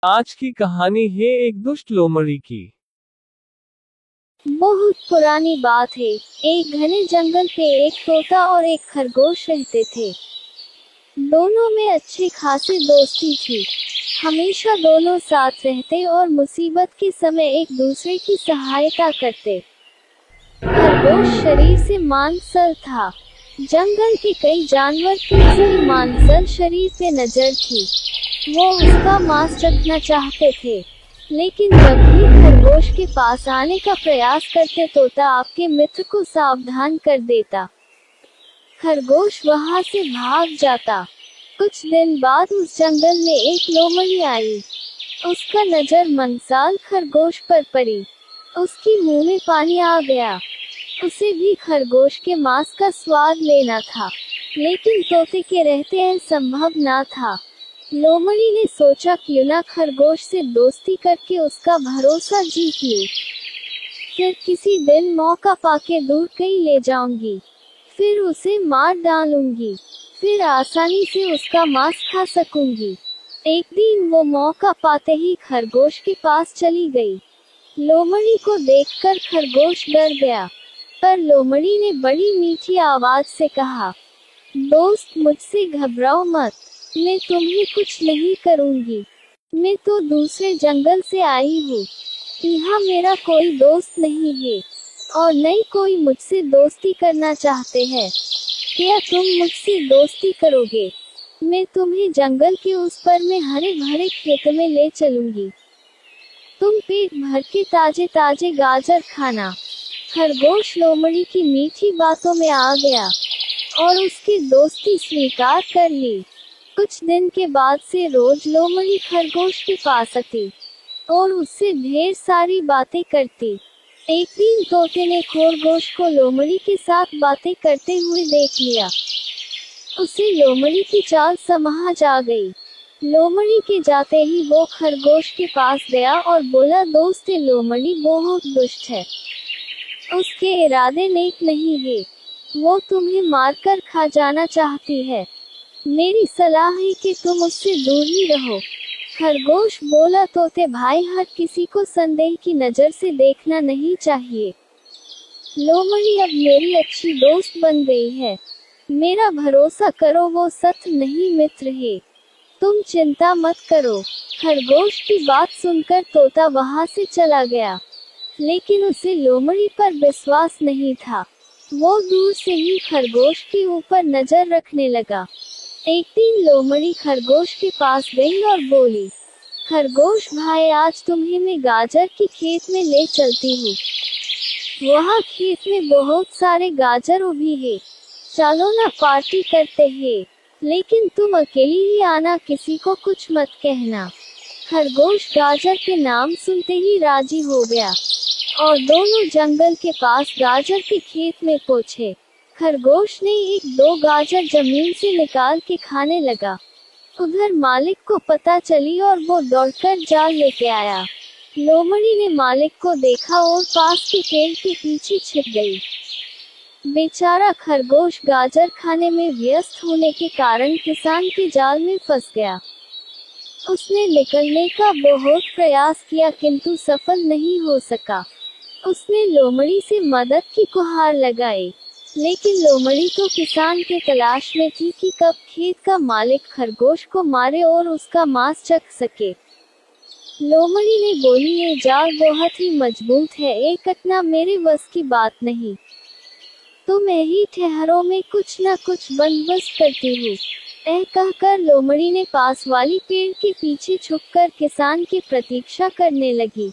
आज की कहानी है एक दुष्ट लोमड़ी की। बहुत पुरानी बात है। एक घने जंगल पे एक तोता और एक खरगोश रहते थे। दोनों में अच्छी खासी दोस्ती थी। हमेशा दोनों साथ रहते और मुसीबत के समय एक दूसरे की सहायता करते। खरगोश शरीर से मांसल था। जंगल के कई जानवर की उसकी मांसल शरीर पे नजर थी। वो उसका मांस चखना चाहते थे, लेकिन जब भी खरगोश के पास आने का प्रयास करते तोता आपके मित्र को सावधान कर देता। खरगोश वहां से भाग जाता। कुछ दिन बाद उस जंगल में एक लोमड़ी आई। उसका नजर मंसाल खरगोश पर पड़ी। उसकी मुंह में पानी आ गया। उसे भी खरगोश के मांस का स्वाद लेना था, लेकिन तोते के रहते यह संभव ना था। लोमड़ी ने सोचा क्यों ना खरगोश से दोस्ती करके उसका भरोसा जीत लूं। फिर किसी दिन मौका पाके दूर कहीं ले जाऊंगी, फिर उसे मार डालूंगी, फिर आसानी से उसका मांस खा सकूंगी। एक दिन वो मौका पाते ही खरगोश के पास चली गई। लोमड़ी को देखकर खरगोश डर गया, पर लोमड़ी ने बड़ी मीठी आवाज से कहा, दोस्त मुझसे घबराओ मत, मैं तुम्हें कुछ नहीं करूंगी। मैं तो दूसरे जंगल से आई हूँ। यहाँ मेरा कोई दोस्त नहीं है और न ही कोई मुझसे दोस्ती करना चाहते हैं। क्या तुम मुझसे दोस्ती करोगे? मैं तुम्हें जंगल के उस पर में हरे भरे खेत में ले चलूंगी। तुम पेट भर के ताजे ताजे गाजर खाना। खरगोश लोमड़ी की मीठी बातों में आ गया और उसकी दोस्ती स्वीकार कर ली। कुछ दिन के बाद से रोज लोमड़ी खरगोश के पास आती और उससे ढेर सारी बातें करती। एक दिन तोते ने खरगोश को लोमड़ी के साथ बातें करते हुए देख लिया। उसे लोमड़ी की चाल समझ आ गई। लोमड़ी के जाते ही वो खरगोश के पास गया और बोला, दोस्त लोमड़ी बहुत दुष्ट है। उसके इरादे नेक नहीं है। वो तुम्हें मारकर खा जाना चाहती है। मेरी सलाह है कि तुम उससे दूर ही रहो। खरगोश बोला, तोते भाई, हर किसी को संदेह की नजर से देखना नहीं चाहिए। लोमड़ी अब मेरी अच्छी दोस्त बन गई है। मेरा भरोसा करो, वो सत नहीं मित्र है। तुम चिंता मत करो। खरगोश की बात सुनकर तोता वहां से चला गया, लेकिन उसे लोमड़ी पर विश्वास नहीं था। वो दूर से ही खरगोश के ऊपर नजर रखने लगा। एक दिन लोमड़ी खरगोश के पास गई और बोली, खरगोश भाई, आज तुम्हें मैं गाजर के खेत में ले चलती हूँ। वहाँ खेत में बहुत सारे गाजर उभी है। चलो ना पार्टी करते हैं, लेकिन तुम अकेली ही आना, किसी को कुछ मत कहना। खरगोश गाजर के नाम सुनते ही राजी हो गया और दोनों जंगल के पास गाजर के खेत में पहुंचे। खरगोश ने एक दो गाजर जमीन से निकाल के खाने लगा। उधर मालिक को पता चली और वो दौड़कर जाल लेके आया। लोमड़ी ने मालिक को देखा और पास के पेड़ के पीछे छिप गई। बेचारा खरगोश गाजर खाने में व्यस्त होने के कारण किसान के जाल में फंस गया। उसने निकलने का बहुत प्रयास किया, किंतु सफल नहीं हो सका। उसने लोमड़ी से मदद की गुहार लगाई, लेकिन लोमड़ी तो किसान के तलाश में थी कि कब खेत का मालिक खरगोश को मारे और उसका मांस चख सके। लोमड़ी ने बोली, ये जाल बहुत ही मजबूत है, ये कटना मेरे बस की बात नहीं। तुम यही ठहरो, में कुछ न कुछ बंदोबस्त करती हूँ। कहकर लोमड़ी ने पास वाली पेड़ के पीछे छुपकर किसान की प्रतीक्षा करने लगी।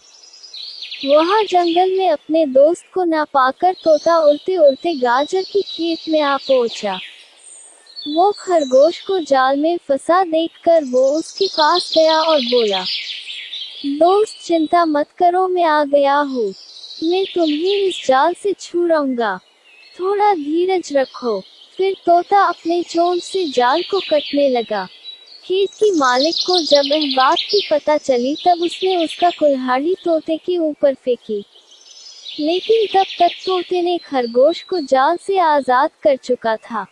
वहाँ जंगल में अपने दोस्त को ना पाकर तोता उड़ते उड़ते गाजर की खेत में आ पहुँचा। वो खरगोश को जाल में फंसा देखकर वो उसके पास गया और बोला, दोस्त चिंता मत करो, मैं आ गया हूँ। मैं तुम्हें इस जाल से छुड़ाऊंगा, थोड़ा धीरज रखो। फिर तोता अपने चोंच से जाल को कटने लगा। खेत की मालिक को जब यह बात की पता चली, तब उसने उसका कुल्हाड़ी तोते के ऊपर फेंकी, लेकिन तब तक तोते ने खरगोश को जाल से आजाद कर चुका था।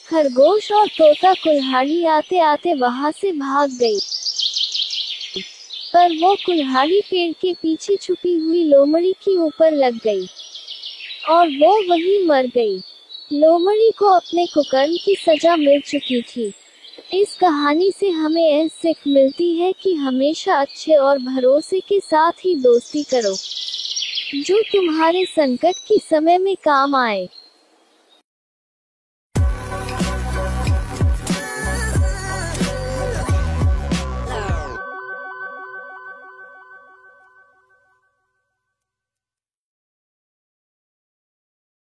खरगोश और तोता कुल्हाड़ी आते आते वहां से भाग गई। पर वो कुल्हाड़ी पेड़ के पीछे छुपी हुई लोमड़ी के ऊपर लग गई और वो वहीं मर गई। लोमड़ी को अपने कुकर्म की सजा मिल चुकी थी। इस कहानी से हमें यह सीख मिलती है कि हमेशा अच्छे और भरोसे के साथ ही दोस्ती करो, जो तुम्हारे संकट के समय में काम आए।